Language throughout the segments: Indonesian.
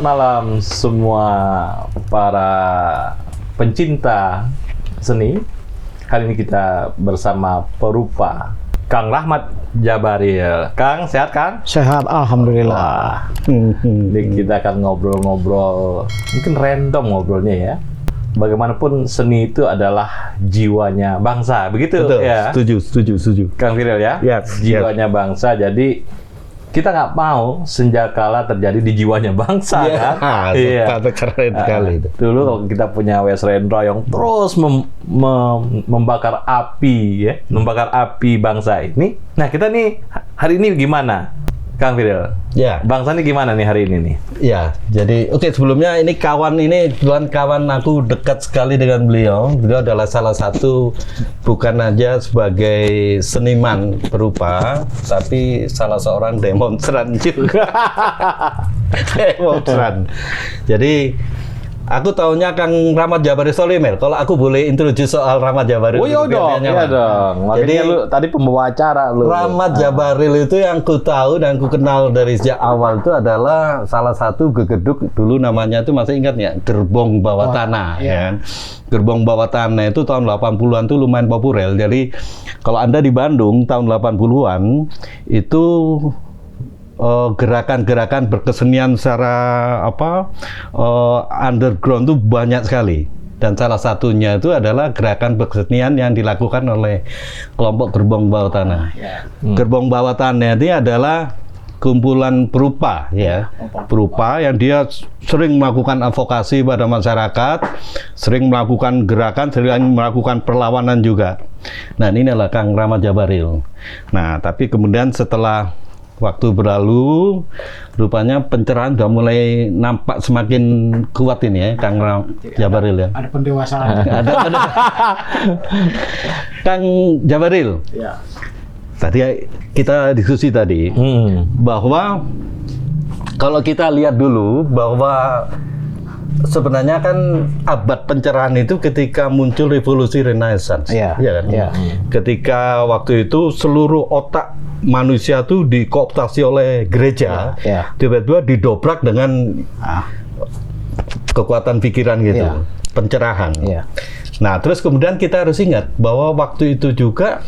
malam semua para pencinta seni. Hari ini kita bersama perupa Kang Rahmat Jabaril. Kang, sehat Kang? Sehat, alhamdulillah. Jadi kita akan ngobrol-ngobrol, mungkin random ngobrolnya ya. Bagaimanapun seni itu adalah jiwanya bangsa, begitu. Betul, ya? Setuju. Kang Firil ya? Yes, Jiwanya bangsa, jadi kita nggak mau senjakala terjadi di jiwanya bangsa, kan? Iya, keren sekali itu. Dulu kalau kita punya Wes Rendra yang terus membakar api, ya, membakar api bangsa ini. Nah, kita nih hari ini gimana, Kang Firil? Ya. Bangsa ini gimana nih hari ini nih? Ya, jadi oke, sebelumnya ini kawan aku dekat sekali dengan beliau. Beliau adalah salah satu, bukan aja sebagai seniman perupa, tapi salah seorang demonstran juga. Demonstran. Jadi aku taunya Kang Rahmat Jabaril Solimer. Kalau aku boleh introduce soal Rahmat Jabaril. Oh iya dong. Jadi lu tadi pembawa acara lu. Rahmat Jabaril itu yang ku tahu dan ku kenal dari sejak awal itu adalah salah satu gegeduk, dulu namanya itu masih ingat ya, Gerbong Bawah Tanah. Iya. Ya kan? Gerbong Bawah Tanah itu tahun 80-an tuh lumayan populer. Jadi kalau Anda di Bandung tahun 80-an itu gerakan-gerakan berkesenian secara underground itu banyak sekali, dan salah satunya itu adalah gerakan berkesenian yang dilakukan oleh kelompok Gerbong Bawah Tanah. Gerbong Bawah Tanah ini adalah kumpulan perupa, ya, perupa yang dia sering melakukan advokasi pada masyarakat, sering melakukan gerakan, sering melakukan perlawanan juga. Nah, ini adalah Kang Rahmat Jabaril. Nah, tapi kemudian setelah waktu berlalu, rupanya pencerahan sudah mulai nampak semakin kuat ini ya, Kang Jabaril ya. Ada pendewasaan. ada. Kang Jabaril. Ya. Tadi kita diskusi tadi bahwa kalau kita lihat dulu bahwa sebenarnya kan abad pencerahan itu ketika muncul revolusi Renaissance, ya kan? Ya. Ketika waktu itu seluruh otak manusia tuh dikooptasi oleh gereja, tiba-tiba didobrak dengan kekuatan pikiran gitu, pencerahan. Nah, terus kemudian kita harus ingat bahwa waktu itu juga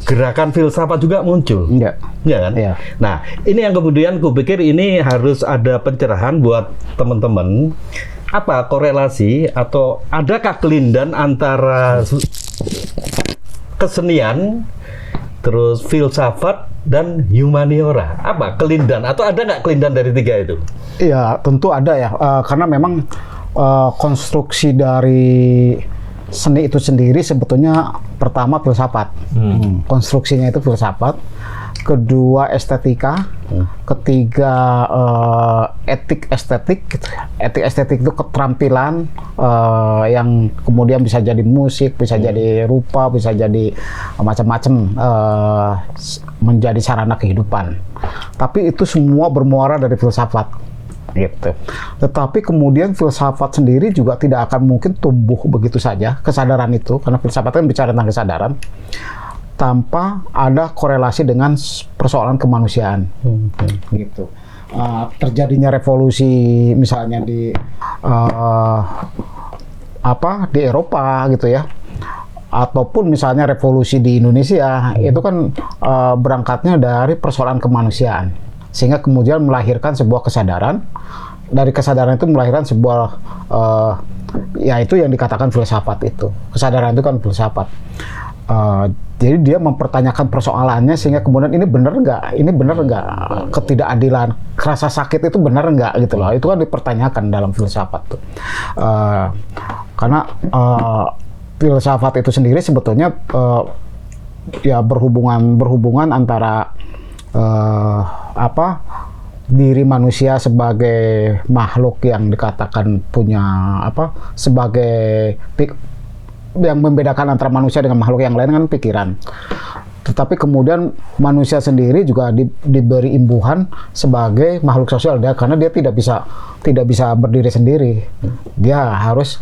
gerakan filsafat juga muncul, ya kan? Nah, ini yang kemudian kupikir ini harus ada pencerahan buat teman-teman. Apa korelasi atau adakah kelindan antara kesenian, terus filsafat dan humaniora? Apa kelindan atau ada nggak kelindan dari tiga itu? Iya, tentu ada ya, karena memang konstruksi dari seni itu sendiri sebetulnya pertama filsafat, konstruksinya itu filsafat, kedua estetika, ketiga etik estetik, gitu. Etik estetik itu keterampilan yang kemudian bisa jadi musik, bisa jadi rupa, bisa jadi macam-macam, menjadi sarana kehidupan. Tapi itu semua bermuara dari filsafat. Gitu. Tetapi kemudian filsafat sendiri juga tidak akan mungkin tumbuh begitu saja, kesadaran itu, karena filsafat kan bicara tentang kesadaran, tanpa ada korelasi dengan persoalan kemanusiaan. Gitu. Terjadinya revolusi misalnya di Eropa gitu ya, ataupun misalnya revolusi di Indonesia, itu kan berangkatnya dari persoalan kemanusiaan, sehingga kemudian melahirkan sebuah kesadaran. Dari kesadaran itu melahirkan sebuah yaitu yang dikatakan filsafat itu. Kesadaran itu kan filsafat. Jadi dia mempertanyakan persoalannya, sehingga kemudian ini benar nggak? Ini benar nggak? Ketidakadilan, rasa sakit itu benar nggak gitu loh? Itu kan dipertanyakan dalam filsafat tuh. Karena filsafat itu sendiri sebetulnya ya berhubungan antara diri manusia sebagai makhluk yang dikatakan punya sebagai yang membedakan antara manusia dengan makhluk yang lain kan pikiran. Tetapi kemudian manusia sendiri juga diberi imbuhan sebagai makhluk sosial karena dia tidak bisa berdiri sendiri. Dia harus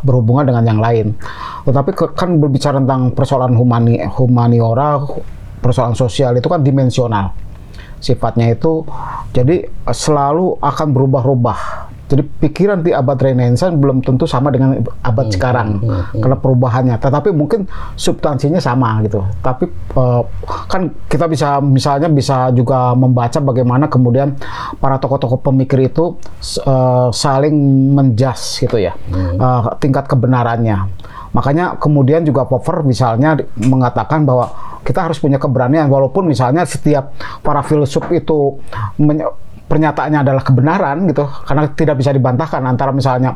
berhubungan dengan yang lain. Tetapi kan berbicara tentang persoalan humaniora, persoalan sosial itu kan dimensional. sifatnya itu jadi selalu akan berubah-ubah. Jadi pikiran di abad Renaissance belum tentu sama dengan abad sekarang karena perubahannya. Tetapi mungkin substansinya sama gitu. Tapi kan kita bisa misalnya bisa juga membaca bagaimana kemudian para tokoh-tokoh pemikir itu saling menjas gitu ya tingkat kebenarannya. Makanya kemudian juga Popper misalnya mengatakan bahwa kita harus punya keberanian walaupun misalnya setiap para filsuf itu pernyataannya adalah kebenaran gitu, karena tidak bisa dibantahkan antara misalnya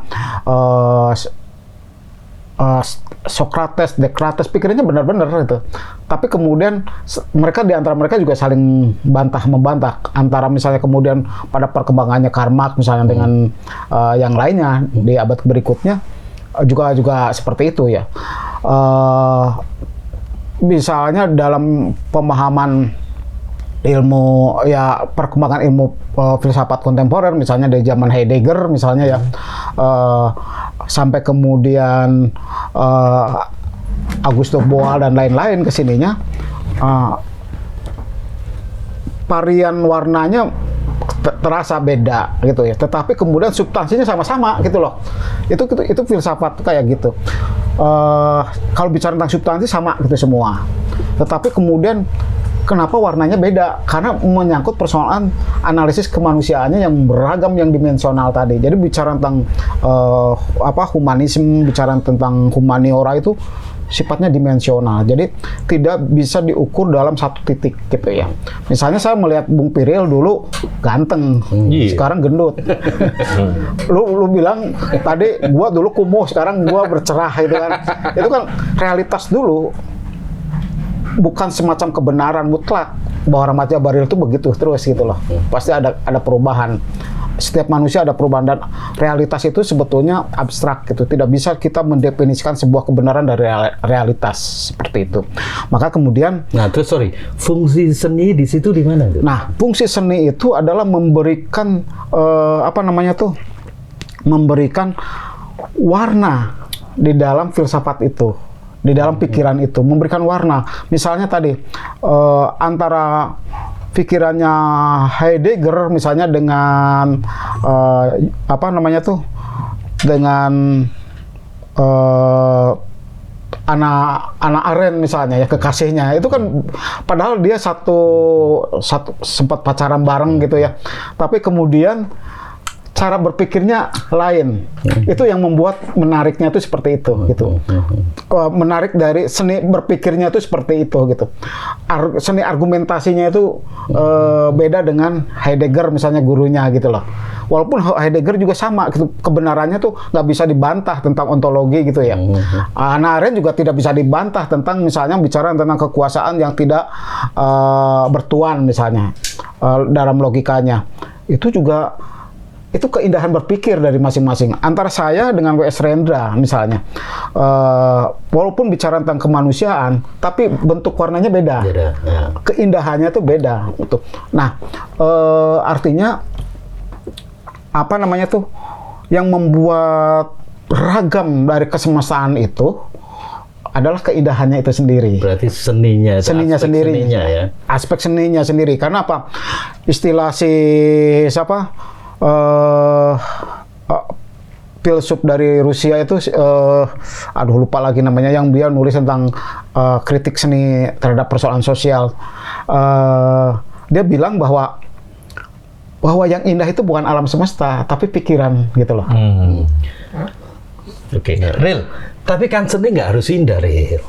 Socrates, Descartes pikirannya benar-benar gitu. Tapi kemudian mereka di antara mereka juga saling membantah antara misalnya kemudian pada perkembangannya Karl Marx misalnya dengan yang lainnya di abad berikutnya juga seperti itu ya. Misalnya dalam pemahaman ilmu ya perkembangan ilmu filsafat kontemporer misalnya dari zaman Heidegger misalnya ya sampai kemudian Augusto Boal dan lain-lain kesininya varian warnanya terasa beda gitu ya, tetapi kemudian substansinya sama-sama gitu loh. Itu filsafat kayak gitu. Kalau bicara tentang substansi sama gitu semua, tetapi kemudian kenapa warnanya beda? Karena menyangkut persoalan analisis kemanusiaannya yang beragam, yang dimensional tadi. Jadi bicara tentang humanisme, bicara tentang humaniora itu sifatnya dimensional. Jadi tidak bisa diukur dalam satu titik gitu ya. Misalnya saya melihat Bung Piril dulu ganteng, sekarang gendut. lu bilang tadi gua dulu kumuh, sekarang gua bercerah gitu kan. Itu kan realitas dulu. Bukan semacam kebenaran mutlak bahwa Rahmat Jabaril itu begitu terus gitu loh. Pasti ada perubahan. Setiap manusia ada perubahan dan realitas itu sebetulnya abstrak gitu. Tidak bisa kita mendefinisikan sebuah kebenaran dari realitas seperti itu. Maka kemudian fungsi seni di situ di mana? Nah, fungsi seni itu adalah memberikan memberikan warna di dalam filsafat itu. Di dalam pikiran itu memberikan warna. Misalnya tadi antara pikirannya Heidegger misalnya dengan dengan Anna Arendt misalnya ya, kekasihnya itu kan padahal dia satu sempat pacaran bareng gitu ya, tapi kemudian cara berpikirnya lain. Itu yang membuat menariknya itu seperti itu gitu. Menarik dari seni berpikirnya itu seperti itu gitu. Seni argumentasinya itu beda dengan Heidegger misalnya gurunya gitu loh. Walaupun Heidegger juga sama gitu, kebenarannya tuh nggak bisa dibantah tentang ontologi gitu ya. Hannah Arendt juga tidak bisa dibantah tentang misalnya bicara tentang kekuasaan yang tidak bertuan misalnya dalam logikanya. Itu keindahan berpikir dari masing-masing. Antara saya dengan W.S. Rendra misalnya, walaupun bicara tentang kemanusiaan, tapi bentuk warnanya beda. Ya. Keindahannya tuh beda. Gitu. Nah, artinya yang membuat ragam dari kesemestaan itu adalah keindahannya itu sendiri. Berarti seninya sendiri. Ya. Aspek seninya sendiri. Karena apa? Istilah filsuf dari Rusia itu lupa lagi namanya, yang dia nulis tentang kritik seni terhadap persoalan sosial. Dia bilang bahwa yang indah itu bukan alam semesta tapi pikiran gitu loh. Oke. Ril, tapi kan seni nggak harus indah, Ril.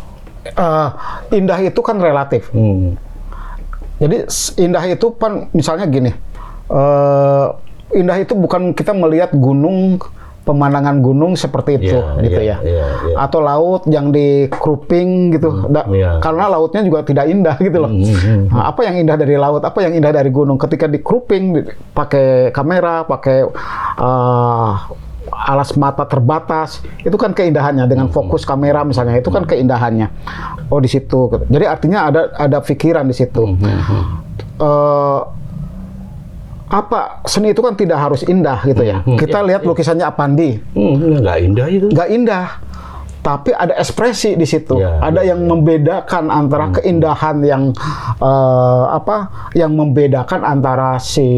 Indah itu kan relatif. Jadi indah itu kan misalnya gini, indah itu bukan kita melihat gunung, pemandangan gunung seperti itu, atau laut yang dikeruping gitu, karena lautnya juga tidak indah gitu loh. Nah, apa yang indah dari laut, apa yang indah dari gunung? Ketika dikeruping, pakai kamera, pakai alas mata terbatas, itu kan keindahannya dengan fokus kamera misalnya, itu kan keindahannya. Oh di situ. Jadi artinya ada pikiran di situ. Seni itu kan tidak harus indah gitu ya. Kita lihat lukisannya Apandi. Nggak indah itu. Nggak indah. tapi ada ekspresi di situ. Ya, Ada yang membedakan antara keindahan yang yang membedakan antara si.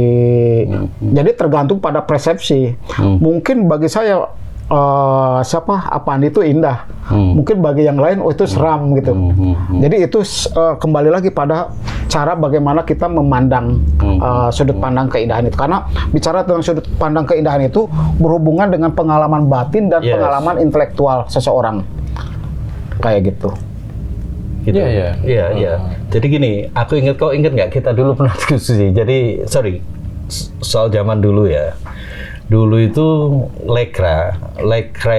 Jadi tergantung pada persepsi. Mungkin bagi saya apaan itu indah. Mungkin bagi yang lain itu seram gitu. Jadi itu kembali lagi pada cara bagaimana kita memandang sudut pandang keindahan itu. Karena bicara tentang sudut pandang keindahan itu berhubungan dengan pengalaman batin dan pengalaman intelektual seseorang. Kayak gitu. Gitu. Iya. Jadi gini, kau ingat nggak kita dulu pernah diskusi. Jadi soal zaman dulu ya. Dulu itu Lekra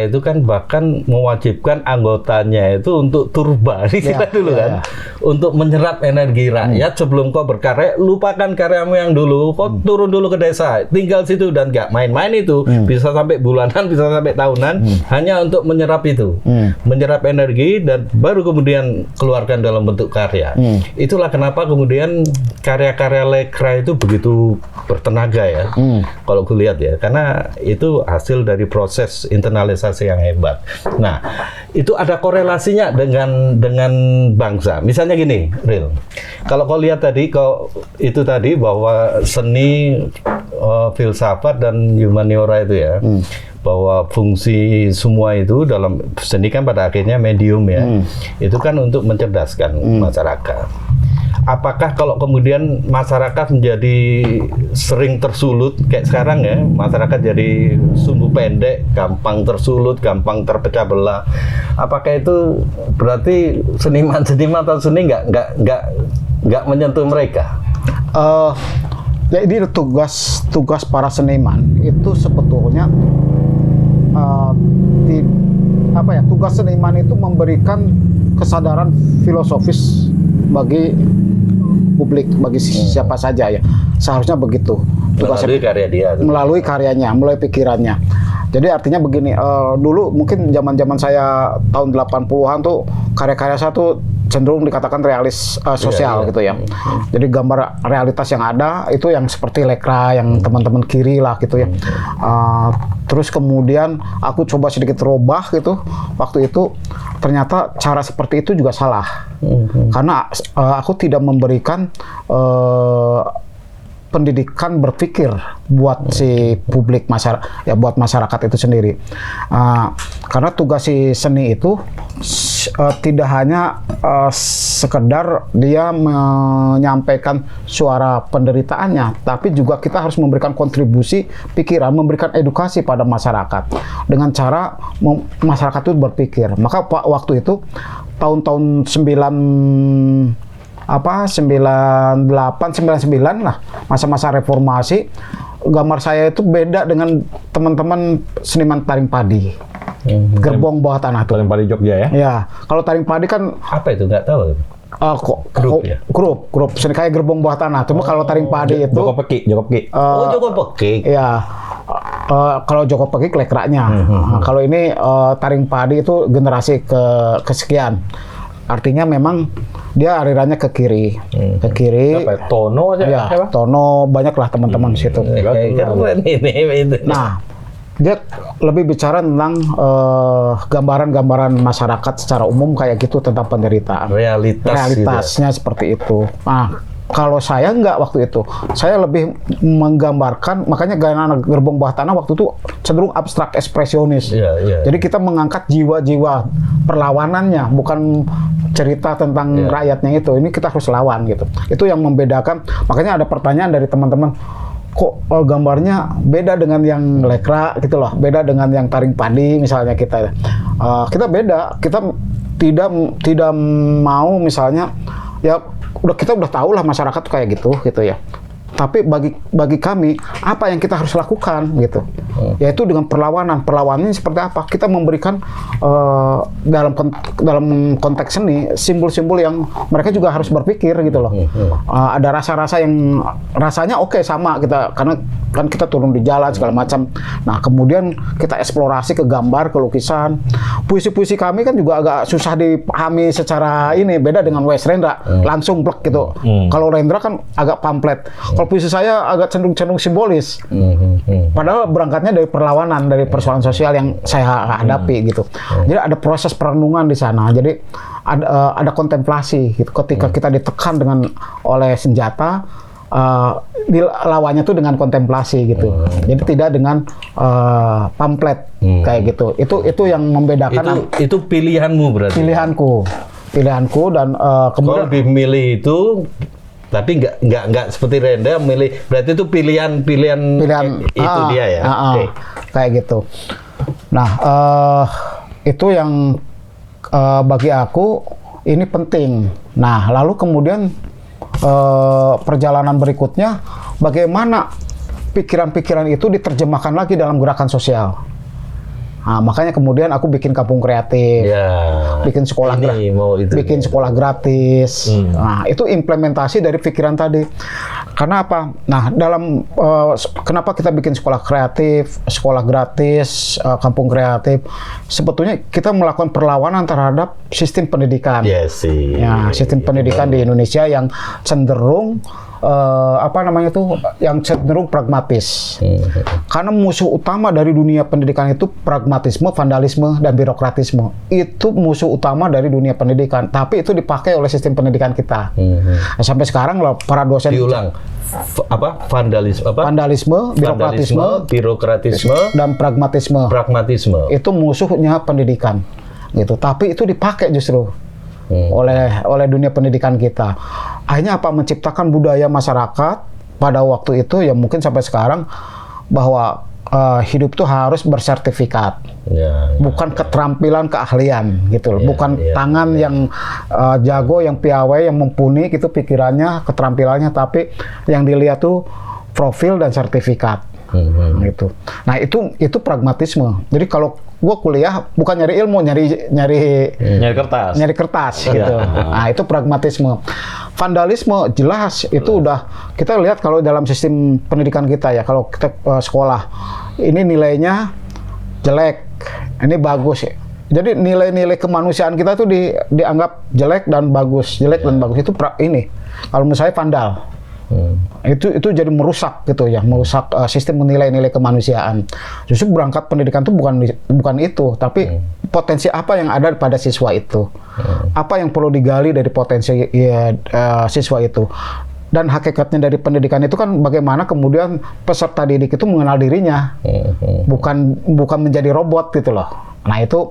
itu kan bahkan mewajibkan anggotanya itu untuk turba kan, untuk menyerap energi rakyat sebelum kau berkarya. Lupakan karyamu yang dulu, kau turun dulu ke desa, tinggal situ dan nggak main-main itu, bisa sampai bulanan, bisa sampai tahunan, hanya untuk menyerap itu, menyerap energi dan baru kemudian keluarkan dalam bentuk karya. Itulah kenapa kemudian karya-karya Lekra itu begitu bertenaga ya, kalau kulihat ya, karena itu hasil dari proses internalisasi yang hebat. Nah, itu ada korelasinya dengan bangsa. Misalnya gini, Ril. Kalau kau lihat tadi, bahwa seni, filsafat dan humaniora itu ya, bahwa fungsi semua itu dalam seni kan pada akhirnya medium ya, itu kan untuk mencerdaskan masyarakat. Apakah kalau kemudian masyarakat menjadi sering tersulut kayak sekarang ya, masyarakat jadi sumbu pendek, gampang tersulut, gampang terpecah belah, apakah itu berarti seniman atau seni nggak menyentuh mereka? Jadi tugas para seniman itu sebetulnya tugas seniman itu memberikan kesadaran filosofis bagi publik, bagi siapa saja ya. Seharusnya begitu. Melalui karya dia. Melalui karyanya, melalui pikirannya. Jadi artinya begini, dulu mungkin zaman-zaman saya tahun 80-an tuh karya-karya saya tuh cenderung dikatakan realis sosial gitu ya. Jadi gambar realitas yang ada itu yang seperti Lekra, yang teman-teman kiri lah gitu ya. Terus kemudian aku coba sedikit robah gitu. Waktu itu ternyata cara seperti itu juga salah. Karena aku tidak memberikan pendidikan berpikir buat si publik buat masyarakat itu sendiri. Karena tugas si seni itu tidak hanya sekedar dia menyampaikan suara penderitaannya, tapi juga kita harus memberikan kontribusi pikiran, memberikan edukasi pada masyarakat dengan cara masyarakat itu berpikir. Maka waktu itu tahun-tahun 98, 99 lah, masa-masa reformasi, gambar saya itu beda dengan teman-teman seniman taring padi. Gerbong bawah tanah tuh. Taring padi Jogja ya? Ya, kalau taring padi kan apa itu, nggak tahu. Grup seni kayak gerbong bawah tanah. Cuma kalau taring padi itu Joko Peki. Joko Peki. Ya. Kalau Joko Peki Lekraknya. Kalau ini taring padi itu generasi kesekian. Artinya memang dia alirannya ke kiri. Ke kiri. Apa, Tono aja? Ya, Tono, banyak lah teman-teman di situ. Nah, dia lebih bicara tentang gambaran-gambaran masyarakat secara umum kayak gitu, tentang penderitaan. Realitasnya gitu. Seperti itu. Nah, kalau saya nggak waktu itu, saya lebih menggambarkan, makanya gaya gerbong bawah tanah waktu itu cenderung abstrak ekspresionis. Jadi kita mengangkat jiwa-jiwa perlawanannya, bukan cerita tentang rakyatnya itu. Ini kita harus lawan gitu. Itu yang membedakan. Makanya ada pertanyaan dari teman-teman, kok gambarnya beda dengan yang Lekra gitu loh, beda dengan yang taring padi misalnya kita beda, kita tidak mau misalnya ya kita udah tahu lah masyarakat kayak gitu ya. Tapi bagi kami apa yang kita harus lakukan gitu, yaitu dengan perlawanannya seperti apa? Kita memberikan dalam konteks seni simbol-simbol yang mereka juga harus berpikir gitu loh. Ada rasa-rasa yang rasanya oke sama kita, karena kan kita turun di jalan segala macam. Nah kemudian kita eksplorasi ke gambar, ke lukisan. Puisi-puisi kami kan juga agak susah dipahami secara ini, beda dengan Wes Rendra langsung plek gitu. Kalau Rendra kan agak pamflet. Kalau Kalau puisi saya agak cenderung simbolis. Padahal berangkatnya dari perlawanan, dari persoalan sosial yang saya hadapi gitu. Jadi ada proses perenungan di sana. Jadi ada kontemplasi gitu. Ketika kita ditekan oleh senjata, lawannya tuh dengan kontemplasi gitu. Jadi tidak dengan pamflet kayak gitu. Itu yang membedakan. Itu pilihanmu berarti. Pilihanku dan kemudian lebih milih itu, tapi nggak seperti Renda milih. Berarti itu pilihan itu dia ya. Okay. Kayak gitu. Nah, itu yang bagi aku ini penting. Nah, lalu kemudian perjalanan berikutnya, bagaimana pikiran-pikiran itu diterjemahkan lagi dalam gerakan sosial. Nah, makanya kemudian aku bikin kampung kreatif, bikin sekolah bikin sekolah gratis. Nah, itu implementasi dari pikiran tadi. Karena apa? Nah, kenapa kita bikin sekolah kreatif, sekolah gratis, kampung kreatif? Sebetulnya kita melakukan perlawanan terhadap sistem pendidikan. Sistem pendidikan di Indonesia yang cenderung yang cenderung pragmatis. Karena musuh utama dari dunia pendidikan itu pragmatisme, vandalisme, dan birokratisme. Itu musuh utama dari dunia pendidikan. Tapi itu dipakai oleh sistem pendidikan kita. Nah, sampai sekarang loh para dosen vandalisme, birokratisme, dan pragmatisme. Itu musuhnya pendidikan. Gitu. Tapi itu dipakai justru oleh dunia pendidikan kita. Akhirnya apa? Menciptakan budaya masyarakat pada waktu itu, ya mungkin sampai sekarang, bahwa hidup itu harus bersertifikat, bukan keterampilan, keahlian gitu loh. Bukan tangan yang jago, yang piawai, yang mumpuni gitu pikirannya, keterampilannya, tapi yang dilihat tuh profil dan sertifikat. Gitu. Nah, itu pragmatisme. Jadi kalau gua kuliah bukan nyari ilmu, nyari kertas gitu. Nah, itu pragmatisme. Vandalisme jelas itu udah kita lihat kalau dalam sistem pendidikan kita ya, kalau kita sekolah ini nilainya jelek, ini bagus. Jadi nilai-nilai kemanusiaan kita tuh dianggap jelek dan bagus, itu ini. Kalau menurut saya vandal. Itu jadi merusak gitu ya, merusak sistem nilai-nilai kemanusiaan. Justru berangkat pendidikan itu bukan itu, tapi potensi apa yang ada pada siswa itu, apa yang perlu digali dari potensi siswa itu. Dan hakikatnya dari pendidikan itu kan bagaimana kemudian peserta didik itu mengenal dirinya, bukan menjadi robot gitu loh. Nah itu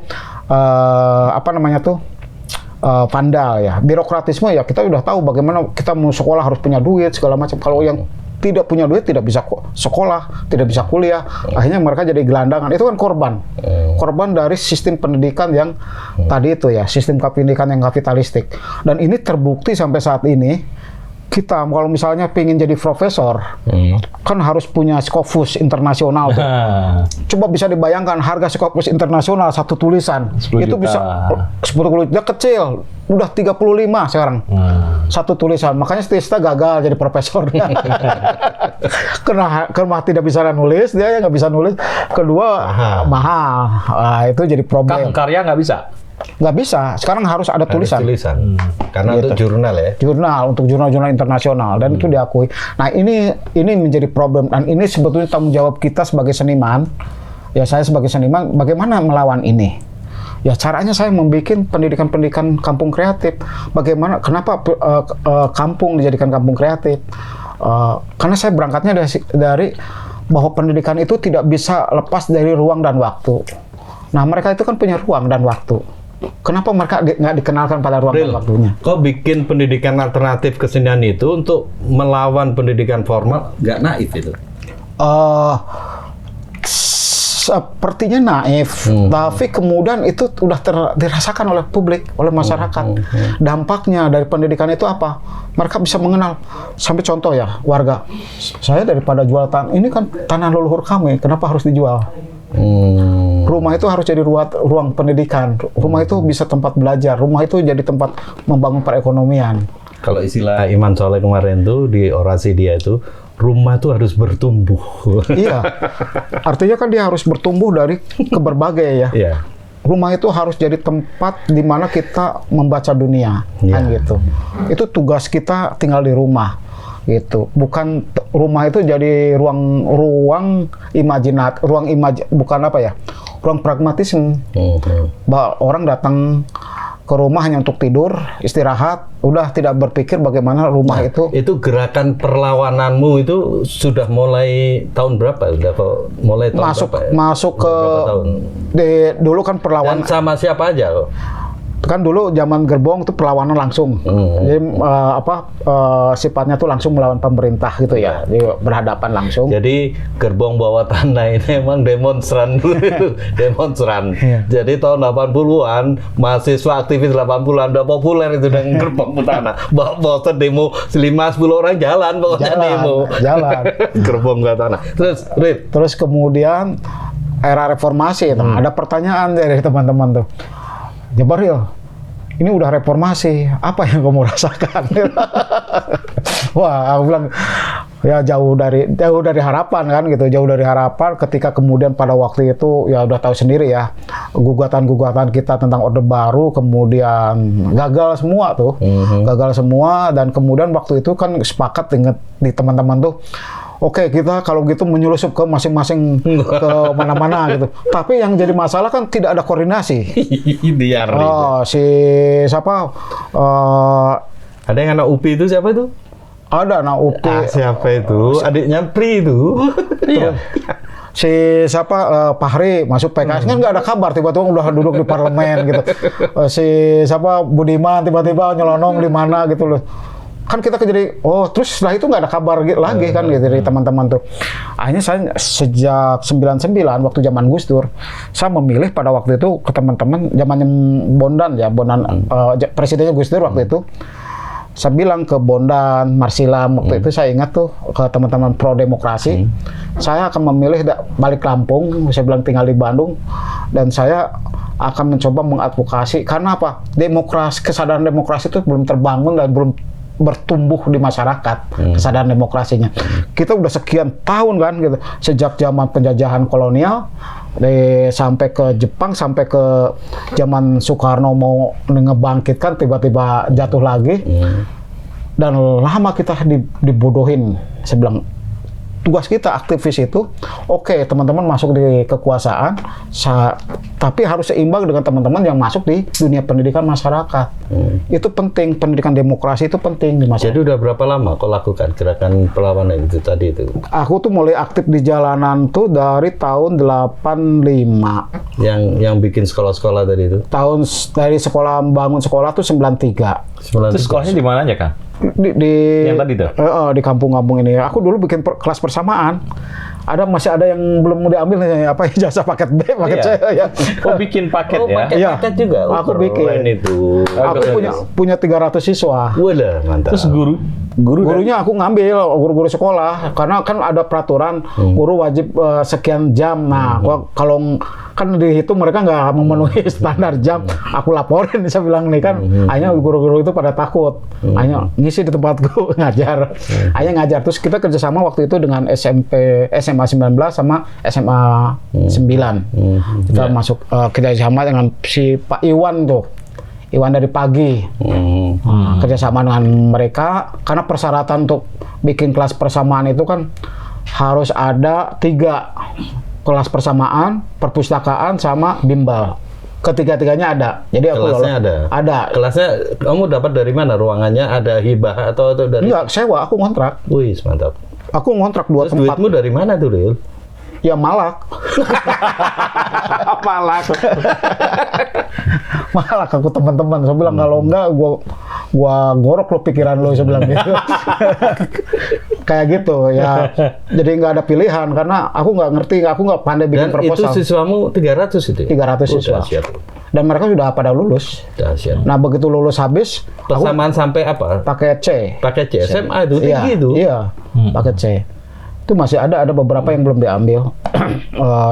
vandal ya. Birokratisme ya, kita udah tahu bagaimana kita mau sekolah harus punya duit segala macam. Kalau yang tidak punya duit tidak bisa sekolah, tidak bisa kuliah, akhirnya mereka jadi gelandangan. Itu kan korban dari sistem pendidikan yang tadi itu ya, sistem pendidikan yang kapitalistik. Dan ini terbukti sampai saat ini. Kita kalau misalnya pengen jadi profesor, kan harus punya Scopus internasional tuh. Coba bisa dibayangkan harga Scopus internasional satu tulisan itu bisa 10 dia kecil, udah 35 sekarang. Satu tulisan. Makanya Tista gagal jadi profesor. Karena tidak bisa nulis, dia nggak bisa nulis. Kedua mahal. Itu jadi problem. Karya nggak bisa. Nggak bisa. Sekarang harus ada tulisan. Karena gitu. itu jurnal ya. Jurnal untuk jurnal-jurnal internasional dan itu diakui. Nah ini menjadi problem dan ini sebetulnya tanggung jawab kita sebagai seniman. Ya saya sebagai seniman bagaimana melawan ini? Ya caranya saya membuat pendidikan kampung kreatif. Bagaimana? Kenapa kampung dijadikan kampung kreatif? Karena saya berangkatnya dari bahwa pendidikan itu tidak bisa lepas dari ruang dan waktu. Nah mereka itu kan punya ruang dan waktu. Kenapa mereka nggak dikenalkan pada ruang dan waktunya? Kok bikin pendidikan alternatif kesenian itu untuk melawan pendidikan formal? Nggak naif itu? Sepertinya naif, tapi kemudian itu udah dirasakan oleh publik, oleh masyarakat. Dampaknya dari pendidikan itu apa? Mereka bisa mengenal. Sampai contoh ya, warga. Saya daripada jual tanah, ini kan tanah leluhur kami, kenapa harus dijual? Rumah itu harus jadi ruang pendidikan. Rumah itu bisa tempat belajar. Rumah itu jadi tempat membangun perekonomian. Kalau istilah Iman Soleh kemarin tuh di orasi dia itu, rumah itu harus bertumbuh. Iya. Artinya kan dia harus bertumbuh dari berbagai ya. Iya. Rumah itu harus jadi tempat di mana kita membaca dunia, kan gitu. Itu tugas kita tinggal di rumah. gitu. Bukan rumah itu jadi ruang bukan apa ya, ruang pragmatisme. Bahwa orang datang ke rumah hanya untuk tidur, istirahat, udah tidak berpikir bagaimana rumah itu. Itu gerakan perlawananmu itu sudah mulai tahun berapa? Udah kok mulai tahun masuk berapa ya? Masuk ke tahun? Dulu kan perlawanan. Dan sama siapa aja kok? Kan dulu zaman gerbong itu perlawanan langsung. Jadi sifatnya tuh langsung melawan pemerintah gitu ya. Jadi berhadapan langsung. Jadi gerbong bawah tanah ini emang demonstran dulu itu, demonstran. Jadi tahun 80-an mahasiswa aktivis 80-an udah populer itu dengan gerbong bawah tanah. Bawa demo 5-10 orang jalan pokoknya demo. Jalan. Gerbong bawah tanah. Terus kemudian era reformasi itu ada pertanyaan dari teman-teman tuh. Jabaril, ini udah reformasi, apa yang kamu rasakan? Wah, aku bilang ya jauh dari harapan kan gitu, jauh dari harapan. Ketika kemudian pada waktu itu ya udah tahu sendiri ya, gugatan kita tentang Orde Baru kemudian gagal semua tuh, gagal semua. Dan kemudian waktu itu kan sepakat dengan di teman-teman tuh. Oke, kita kalau gitu menyelusup ke masing-masing ke mana-mana gitu. Tapi yang jadi masalah kan tidak ada koordinasi. Si siapa? Ada yang anak UPI itu siapa itu? Ada anak UPI. Siapa itu? Adiknya Pri itu. Iya. Si siapa Fahri masuk PKS kan nggak ada kabar, tiba-tiba udah duduk di parlemen gitu. Si siapa Budiman tiba-tiba nyelonong di mana gitu loh. Kan kita jadi terus setelah itu nggak ada kabar lagi kan gitu dari teman-teman tuh. Akhirnya saya sejak 99 waktu zaman Gus Dur, saya memilih pada waktu itu ke teman-teman zamannya Bondan presidennya Gus Dur waktu itu. Saya bilang ke Bondan, Marsilam waktu itu saya ingat tuh ke teman-teman pro demokrasi, saya akan memilih balik Lampung, saya bilang tinggal di Bandung, dan saya akan mencoba mengadvokasi karena apa? Kesadaran demokrasi itu belum terbangun dan belum bertumbuh di masyarakat, kesadaran demokrasinya. Kita udah sekian tahun kan gitu, sejak zaman penjajahan kolonial sampai ke Jepang, sampai ke zaman Soekarno mau ngebangkitkan, tiba-tiba jatuh lagi. Dan lama kita dibodohin. Saya bilang tugas kita aktivis itu, oke, teman-teman masuk di kekuasaan, tapi harus seimbang dengan teman-teman yang masuk di dunia pendidikan masyarakat. Itu penting, pendidikan demokrasi itu penting di masyarakat. Jadi udah berapa lama kau lakukan gerakan perlawanan itu tadi itu? Aku tuh mulai aktif di jalanan tuh dari tahun 85. Yang bikin sekolah-sekolah tadi itu? Dari sekolah, bangun sekolah tuh 93. Terus sekolahnya di mana aja, Kang? Di yang tadi tuh? Di kampung-kampung ini. Aku dulu bikin kelas persamaan. Masih ada yang belum diambil jasa paket B, paket C ya. Oh, bikin paket ya? Paket juga. Aku bikin. Itu. Aku punya 300 siswa. Wadah, mantap. Terus gurunya aku ngambil, guru-guru sekolah, karena kan ada peraturan guru wajib sekian jam. Nah, kalau kan dihitung mereka nggak memenuhi standar jam, aku laporin, saya bilang nih kan. Akhirnya guru-guru itu pada takut, akhirnya ngisi di tempatku ngajar, akhirnya ngajar. Terus kita kerjasama waktu itu dengan SMA 19 sama SMA 9. Kita masuk kerjasama dengan si Pak Iwan tuh. Iwan dari pagi, kerjasama dengan mereka, karena persyaratan untuk bikin kelas persamaan itu kan harus ada 3 kelas persamaan, perpustakaan, sama bimbel. Ketiga-tiganya ada. Jadi aku kelasnya ada. Kelasnya kamu dapat dari mana? Ruangannya ada hibah atau dari? Enggak, sewa. Aku ngontrak. Wih, mantap. Aku ngontrak 2 tempat. Duitmu dari mana tuh, Ril? Ya Malak. Malak. Malak aku teman-teman. Saya bilang kalau enggak gua gorok lo pikiran lo, saya bilang gitu. Kayak gitu ya. Jadi nggak ada pilihan karena aku nggak ngerti, aku nggak pandai bikin proposal. Dan itu siswamu 300 itu? 300 siswa. Dan mereka sudah pada lulus. Dahsyat. Nah, begitu lulus habis, persamaan sampai apa? Pakai C. Pakai C. SMA itu tinggi itu. Iya. Pakai C. Itu masih ada beberapa yang belum diambil.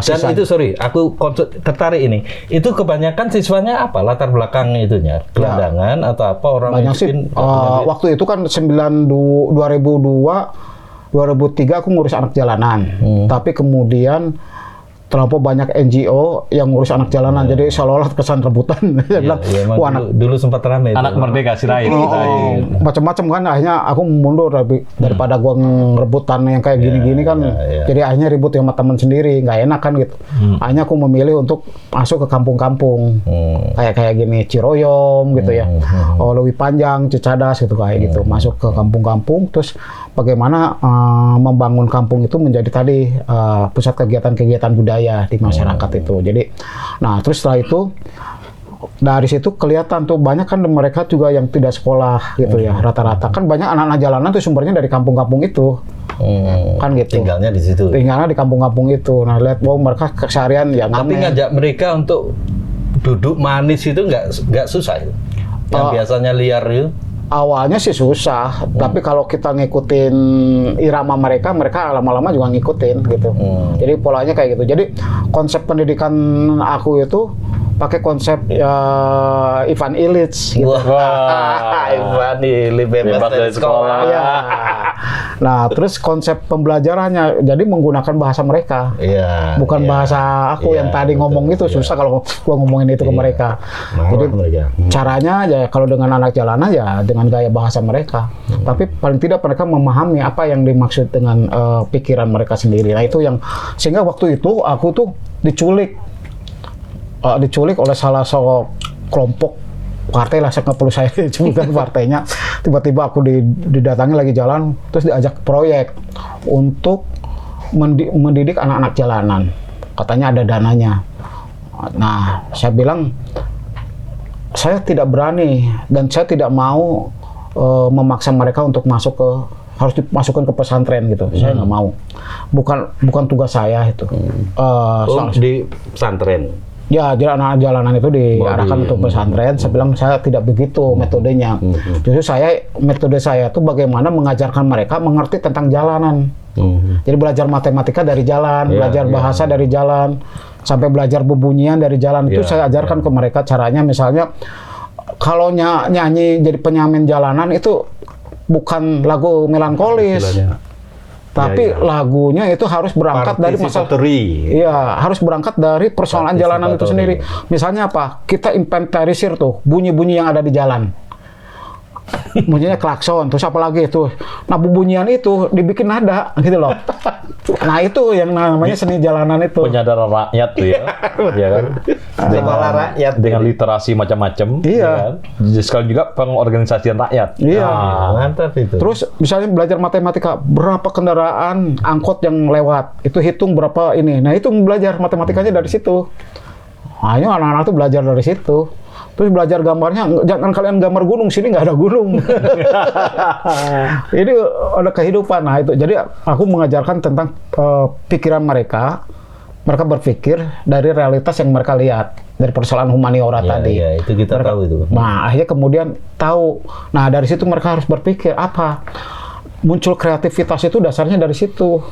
Dan itu aku tertarik ini. Itu kebanyakan siswanya apa? Latar belakang itunya? Gelandangan atau apa? Orang banyak sih. Waktu itu kan 2002, 2003 aku ngurus anak jalanan. Tapi kemudian terlampau banyak NGO yang ngurus anak jalanan, jadi seolah-olah kesan rebutan. Saya bilang, wah dulu sempat ramai. Anak merdeka Sirait. macam-macam kan, akhirnya aku mundur daripada gua ngerebutan yang kayak gini-gini kan, jadi akhirnya ribut sama teman sendiri, nggak enak kan gitu. Akhirnya aku memilih untuk masuk ke kampung-kampung, kayak gini, Ciroyom gitu ya, Lewi Panjang, Cicadas gitu kayak gitu, masuk ke kampung-kampung, terus bagaimana membangun kampung itu menjadi tadi pusat kegiatan-kegiatan budaya di masyarakat itu. Jadi, nah terus setelah itu dari situ kelihatan tuh banyak kan mereka juga yang tidak sekolah gitu ya, rata-rata kan banyak anak-anak jalanan tuh sumbernya dari kampung-kampung itu. Kan gitu. Tinggalnya di situ. Tinggalnya di kampung-kampung itu. Nah lihat bahwa mereka keseharian ya. Tapi ngajak mereka untuk duduk manis itu nggak susah itu. Yang biasanya liar itu. Awalnya sih susah, tapi kalau kita ngikutin irama mereka lama-lama juga ngikutin gitu. Jadi polanya kayak gitu. Jadi konsep pendidikan aku itu pakai konsep Ivan Illich gitu. Wah, Ivan Illich bebas dari sekolah. Ya. Nah, terus konsep pembelajarannya jadi menggunakan bahasa mereka. Bukan bahasa aku yang tadi ngomong itu, susah kalau gua ngomongin itu ke mereka. Jadi caranya ya kalau dengan anak jalanan ya dengan gaya bahasa mereka. Tapi paling tidak mereka memahami apa yang dimaksud dengan pikiran mereka sendiri. Nah, itu yang sehingga waktu itu aku tuh diculik oleh salah seorang kelompok partai lah, saya nggak perlu saya sebutkan partainya. Tiba-tiba aku didatangi lagi jalan, terus diajak proyek untuk mendidik anak-anak jalanan. Katanya ada dananya. Nah, saya bilang saya tidak berani dan saya tidak mau memaksa mereka untuk harus dimasukkan ke pesantren gitu. Saya nggak mau. Bukan tugas saya itu. Di pesantren. Ya, jadi anak jalanan itu diarahkan untuk pesantren. Saya bilang saya tidak begitu metodenya. Justru metode saya itu bagaimana mengajarkan mereka mengerti tentang jalanan. Jadi belajar matematika dari jalan, belajar bahasa dari jalan, sampai belajar bebunyian dari jalan. Itu saya ajarkan ke mereka caranya. Misalnya kalau nyanyi jadi penyamin jalanan itu bukan lagu melankolis. Tapi lagunya itu harus berangkat dari masalah. Iya, harus berangkat dari persoalan jalanan itu sendiri. Misalnya apa? Kita inventarisir tuh bunyi-bunyi yang ada di jalan. Bunyinya klakson, terus apa lagi itu. Nah, bunyian itu dibikin nada gitu loh. Nah, itu yang namanya seni jalanan itu. Penyadaran rakyat tuh ya. Iya kan? Sekolah rakyat dengan literasi macam-macam. Iya. Kan? Sekali juga pengorganisasian rakyat. Iya. Mantap itu. Terus misalnya belajar matematika, berapa kendaraan angkot yang lewat, itu hitung berapa ini. Nah, itu belajar matematikanya dari situ. Hanya anak-anak tuh belajar dari situ. Terus belajar gambarnya, jangan kalian gambar gunung, sini nggak ada gunung. Ini ada kehidupan. Nah itu, jadi aku mengajarkan tentang pikiran mereka berpikir dari realitas yang mereka lihat, dari persoalan humaniora tadi. Iya, itu kita tahu itu. Nah, akhirnya kemudian tahu. Nah, dari situ mereka harus berpikir apa? Muncul kreativitas itu dasarnya dari situ.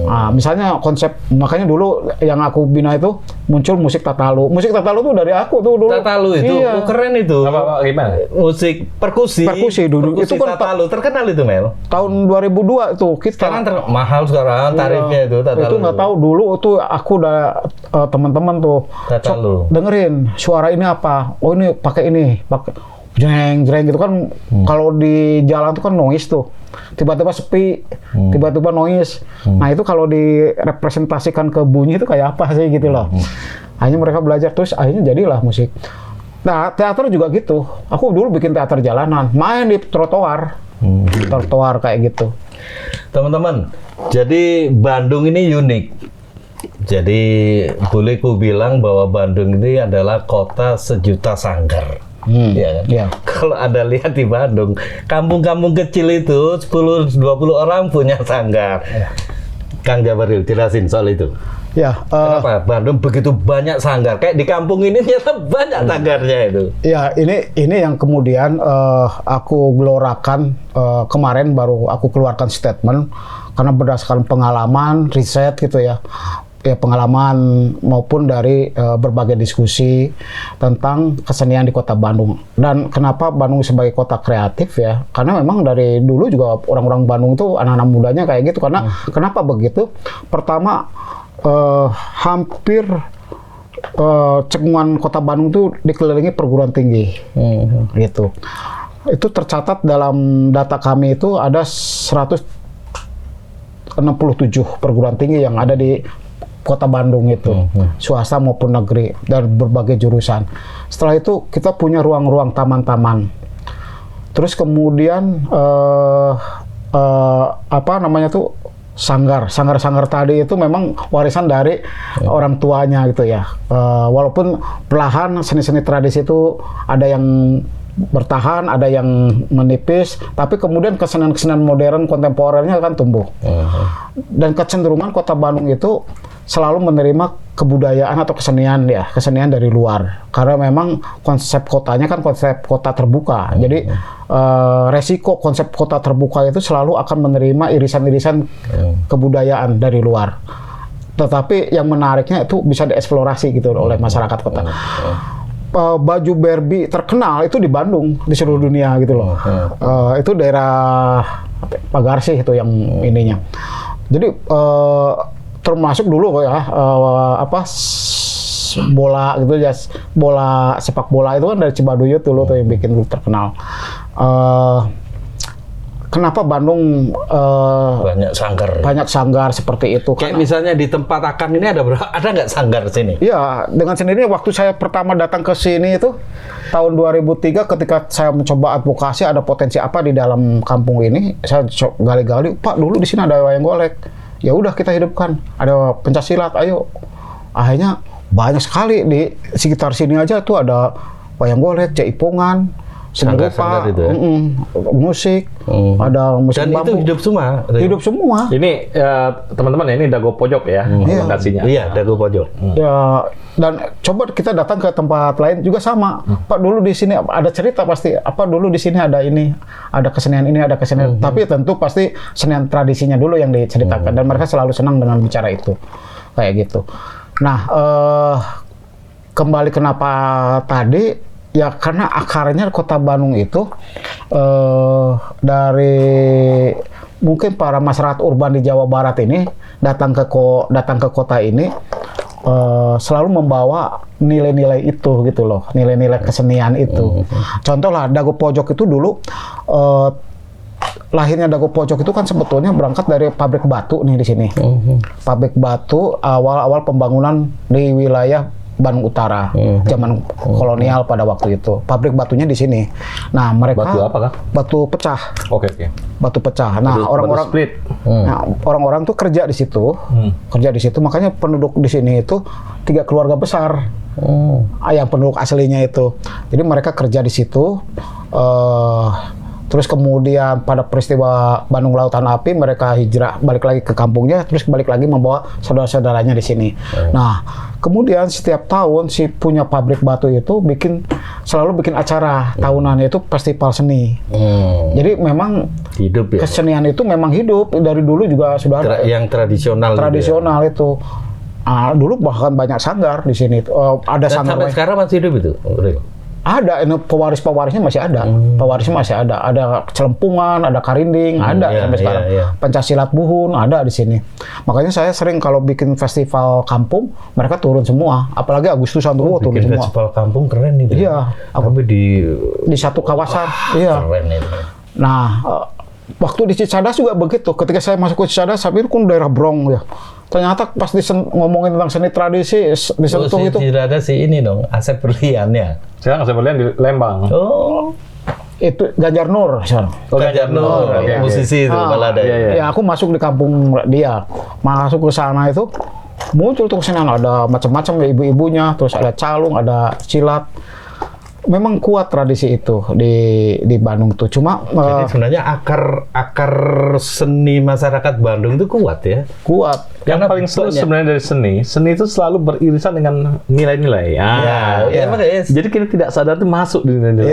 Nah, misalnya konsep, makanya dulu yang aku bina itu muncul musik Tatalu. Musik Tatalu itu dari aku tuh dulu. Tatalu itu, iya. Keren itu. Apa gimana? Musik perkusi dulu. Perkusi itu kan Tatalu terkenal itu, Mel. Tahun 2002 tuh kita. Sekarang mahal sekarang tarifnya itu Tatalu. Itu nggak tahu dulu itu aku udah teman-teman tuh. Tatalu. Dengerin suara ini apa? Oh ini pakai ini, pakai jreng gitu kan. Kalau di jalan tuh kan noise tuh. Tiba-tiba sepi, tiba-tiba noise. Nah itu kalau direpresentasikan ke bunyi itu kayak apa sih gitu loh. Akhirnya mereka belajar, terus akhirnya jadilah musik. Nah teater juga gitu. Aku dulu bikin teater jalanan, main di trotoar, trotoar kayak gitu. Teman-teman, jadi Bandung ini unik. Jadi boleh ku bilang bahwa Bandung ini adalah kota sejuta sanggar. Ya kan? Ya. Kalau Anda lihat di Bandung, kampung-kampung kecil itu 10-20 orang punya sanggar. Kang Jabaril, jelasin soal itu. Ya, Kenapa Bandung begitu banyak sanggar? Kayak di kampung ini ternyata banyak sanggarnya itu. Ya, ini yang kemudian aku gelorakan kemarin baru aku keluarkan statement karena berdasarkan pengalaman, riset gitu ya. Ya pengalaman maupun dari berbagai diskusi tentang kesenian di Kota Bandung. Dan kenapa Bandung sebagai kota kreatif ya? Karena memang dari dulu juga orang-orang Bandung itu anak-anak mudanya kayak gitu. Karena kenapa begitu? Pertama hampir cekungan Kota Bandung itu dikelilingi perguruan tinggi, gitu. Itu tercatat dalam data kami itu ada 167 perguruan tinggi yang ada di Kota Bandung itu, swasta maupun negeri dan berbagai jurusan. Setelah itu kita punya ruang-ruang taman-taman. Terus kemudian apa namanya tuh? Sanggar tadi itu memang warisan dari orang tuanya gitu ya. Walaupun perlahan seni-seni tradisi itu ada yang bertahan, ada yang menipis, tapi kemudian kesenian-kesenian modern kontemporernya kan tumbuh. Dan kecenderungan Kota Bandung itu selalu menerima kebudayaan atau kesenian dari luar. Karena memang konsep kotanya kan konsep kota terbuka. Jadi resiko konsep kota terbuka itu selalu akan menerima irisan-irisan kebudayaan dari luar. Tetapi yang menariknya itu bisa dieksplorasi gitu oleh masyarakat kota. Baju Barbie terkenal itu di Bandung, di seluruh dunia gitu loh. Itu daerah Pagarsih itu yang ininya. Jadi termasuk dulu ya bola gitu ya, bola sepak bola itu kan dari Cibaduyut dulu tuh yang bikin dulu terkenal. Kenapa Bandung banyak sanggar seperti itu? Kayak misalnya di tempat Akang ini ada nggak sanggar sini? Iya, dengan sendirinya waktu saya pertama datang ke sini itu tahun 2003 ketika saya mencoba advokasi ada potensi apa di dalam kampung ini, saya gali-gali, Pak dulu di sini ada wayang golek. Ya udah kita hidupkan, ada pencaksilat, ayo. Akhirnya banyak sekali di sekitar sini aja tuh ada wayang golek, jaipongan, seni rupa, musik, ada musik dan bambu. itu hidup semua. Hidup semua. Ini teman-teman ini Dago Pojok ya lokasinya. Iya, Dago Pojok. Ya, dan coba kita datang ke tempat lain juga sama. Pak dulu di sini ada cerita pasti. Apa dulu di sini ada ini, ada kesenian ini, ada kesenian. Tapi tentu pasti senian tradisinya dulu yang diceritakan dan mereka selalu senang dengan bicara itu. Kayak gitu. Nah, kembali kenapa tadi ya karena akarnya Kota Bandung itu dari mungkin para masyarakat urban di Jawa Barat ini datang ke kota ini selalu membawa nilai-nilai itu gitu loh, nilai-nilai kesenian itu. Contoh lah Dago Pojok itu dulu lahirnya Dago Pojok itu kan sebetulnya berangkat dari pabrik batu nih di sini. Pabrik batu awal-awal pembangunan di wilayah Bandung Utara, zaman kolonial pada waktu itu. Pabrik batunya di sini. Nah, mereka Batu apa, Kak? Batu pecah. Oke. Batu pecah. Nah, orang-orang split. Nah, orang-orang tuh kerja di situ. Kerja di situ, makanya penduduk di sini itu 3 keluarga besar. Yang penduduk aslinya itu. Jadi mereka kerja di situ. Terus kemudian pada peristiwa Bandung Lautan Api mereka hijrah balik lagi ke kampungnya, terus balik lagi membawa saudara-saudaranya di sini. Nah, kemudian setiap tahun si punya pabrik batu itu selalu bikin acara tahunan, itu festival seni. Jadi memang hidup ya. Kesenian itu memang hidup dari dulu juga sudah ada. Yang tradisional. Tradisional itu. Dulu bahkan banyak sanggar di sini. Ada Dan sanggar sampai sekarang masih hidup itu. Ada, pewaris-pewarisnya masih ada. Pewarisnya masih ada. Ada celempungan, ada karinding, ada sampai sekarang. Pencaksilat Buhun ada di sini. Makanya saya sering kalau bikin festival kampung, mereka turun semua. Apalagi Agustusan turun semua. Bikin festival kampung keren itu. Iya. Tapi di satu kawasan. Iya. Keren itu. Nah, waktu di Cicadas juga begitu. Ketika saya masuk ke Cicadas, saya pikir daerah Brong ya. Ternyata pas ngomongin tentang seni tradisi disentuh itu. Tidak ada si ini dong, Asep Berlian ya. Sekarang Asep Berlian di Lembang. Oh. Itu Ganjar Nur sekarang. Ganjar Nur, musisi itu balada. Ya, aku masuk di kampung dia. Masuk ke sana itu muncul tuh kesenian, ada macam-macam ibu-ibunya, terus ada calung, ada silat. Memang kuat tradisi itu di Bandung tuh. Cuma jadi sebenarnya akar seni masyarakat Bandung itu kuat ya. Kuat. Yang paling seru sebenarnya dari seni itu selalu beririsan dengan nilai-nilai. Jadi kita tidak sadar itu masuk di nilai-nilai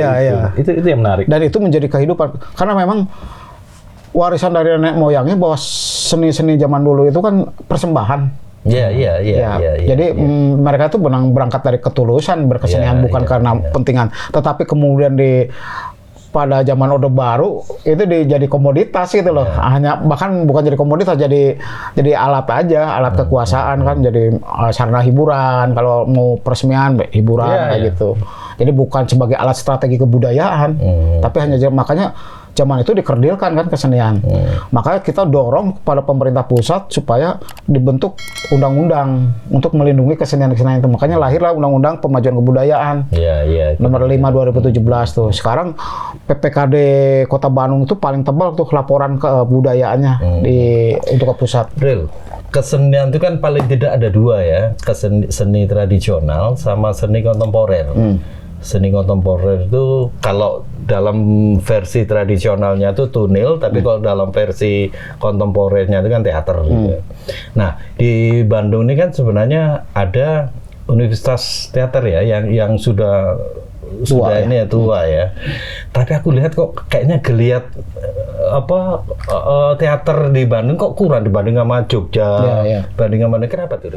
itu. Itu yang menarik. Dan itu menjadi kehidupan. Karena memang warisan dari nenek moyangnya bahwa seni-seni zaman dulu itu kan persembahan. Iya. Jadi mereka tuh berangkat dari ketulusan berkesenian, bukan karena pentingan. Tetapi kemudian pada zaman Orde Baru itu jadi komoditas gitu loh. Hanya bahkan bukan jadi komoditas, jadi alat aja, alat kekuasaan kan, jadi sarana hiburan. Kalau mau peresmian hiburan kayak gitu. Jadi bukan sebagai alat strategi kebudayaan, tapi hanya makanya zaman itu dikerdilkan kan kesenian. Makanya kita dorong kepada pemerintah pusat supaya dibentuk undang-undang untuk melindungi kesenian-kesenian itu. Makanya lahirlah Undang-Undang Pemajuan Kebudayaan nomor 5 2017 tuh. Sekarang PPKD Kota Bandung itu paling tebal tuh laporan kebudayaannya untuk ke pusat. Real. Kesenian itu kan paling tidak ada dua ya, seni tradisional sama seni kontemporer. Seni kontemporer itu kalau dalam versi tradisionalnya itu tunil, tapi kalau dalam versi kontemporernya itu kan teater. Gitu. Nah, di Bandung ini kan sebenarnya ada Universitas Teater ya, yang sudah ini ya tua ya. Tapi aku lihat kok kayaknya geliat teater di Bandung kok kurang dibanding sama Jogja, banding sama kenapa tuh?